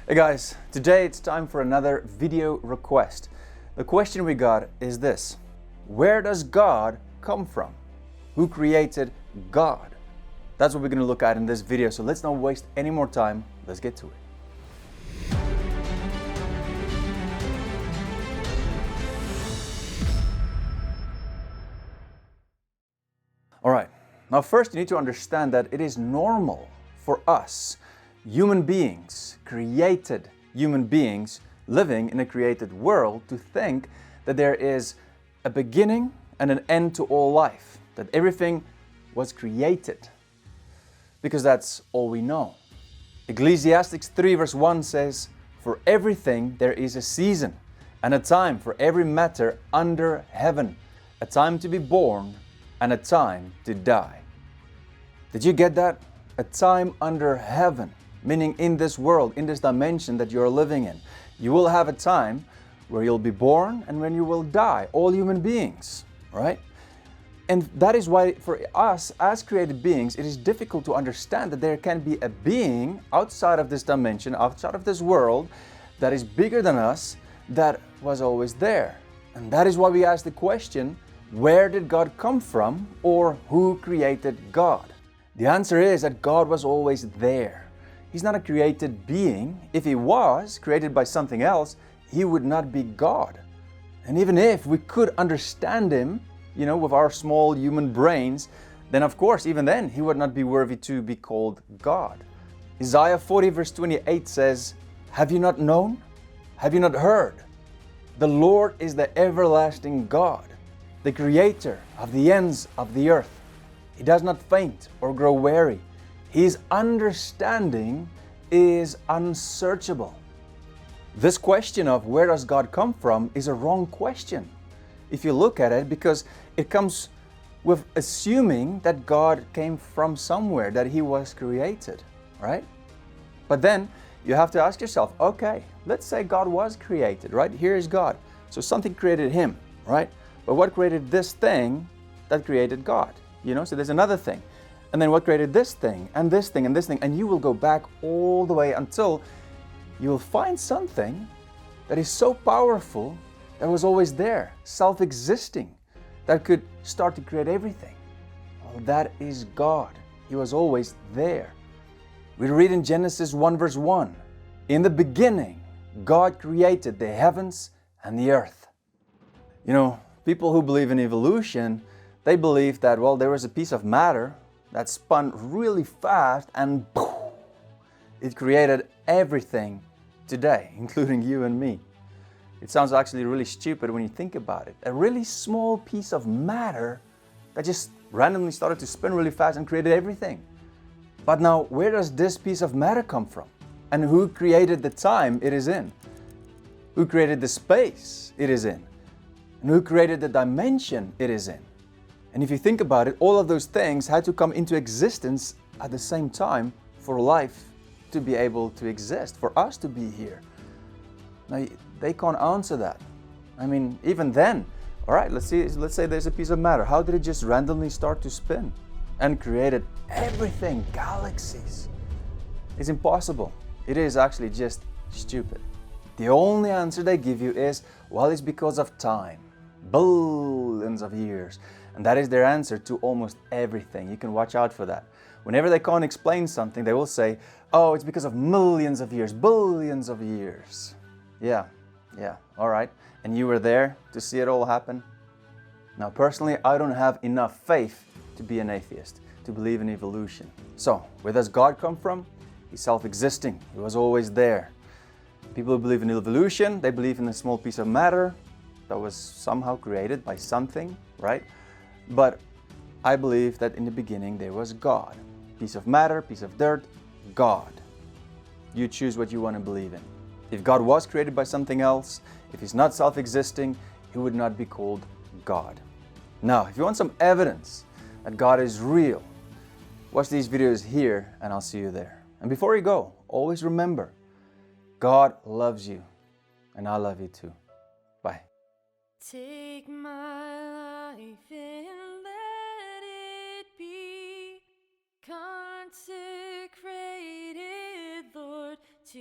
Hey guys, today it's time for another video request. The question we got is this: where does God come from? Who created God? That's what we're going to look at in this video, so let's not waste any more time. Let's get to it. Alright, now first you need to understand that it is normal for us, human beings, created human beings, living in a created world, to think that there is a beginning and an end to all life, that everything was created, because that's all we know. Ecclesiastes 3 verse 1 says, "For everything there is a season, and a time for every matter under heaven, a time to be born, and a time to die." Did you get that? A time under heaven, meaning in this world, in this dimension that you're living in. You will have a time where you'll be born and when you will die, all human beings, right? And that is why for us as created beings, it is difficult to understand that there can be a being outside of this dimension, outside of this world, that is bigger than us, that was always there. And that is why we ask the question, where did God come from, or who created God? The answer is that God was always there. He's not a created being. If He was created by something else, He would not be God. And even if we could understand Him, with our small human brains, then of course, even then, He would not be worthy to be called God. Isaiah 40 verse 28 says, "Have you not known? Have you not heard? The Lord is the everlasting God, the creator of the ends of the earth. He does not faint or grow weary. His understanding is unsearchable." This question of where does God come from is a wrong question, if you look at it, because it comes with assuming that God came from somewhere, that He was created, right? But then you have to ask yourself, okay, let's say God was created, right? Here is God. So something created Him, right? But what created this thing that created God? So there's another thing. And then what created this thing, and this thing, and this thing? And you will go back all the way until you will find something that is so powerful, that was always there, self-existing, that could start to create everything. Well, that is God. He was always there. We read in Genesis 1 verse 1, "In the beginning, God created the heavens and the earth." People who believe in evolution, they believe that, there was a piece of matter that spun really fast and boom, it created everything today, including you and me. It sounds actually really stupid when you think about it. A really small piece of matter that just randomly started to spin really fast and created everything. But now, where does this piece of matter come from? And who created the time it is in? Who created the space it is in? And who created the dimension it is in? And if you think about it, all of those things had to come into existence at the same time for life to be able to exist, for us to be here. Now, they can't answer that. Even then, all right, let's say there's a piece of matter. How did it just randomly start to spin and created everything, galaxies? It's impossible. It is actually just stupid. The only answer they give you is, it's because of time. Billions of years. And that is their answer to almost everything. You can watch out for that. Whenever they can't explain something, they will say, it's because of millions of years, billions of years. Yeah, all right. And you were there to see it all happen? Now, personally, I don't have enough faith to be an atheist, to believe in evolution. So, where does God come from? He's self-existing. He was always there. People who believe in evolution, they believe in a small piece of matter that was somehow created by something, right? But I believe that in the beginning there was God. Piece of matter, piece of dirt, God. You choose what you want to believe in. If God was created by something else, if He's not self-existing, He would not be called God. Now, if you want some evidence that God is real, watch these videos here and I'll see you there. And before you go, always remember, God loves you and I love you too. Bye. Take my life and let it be consecrated, Lord, to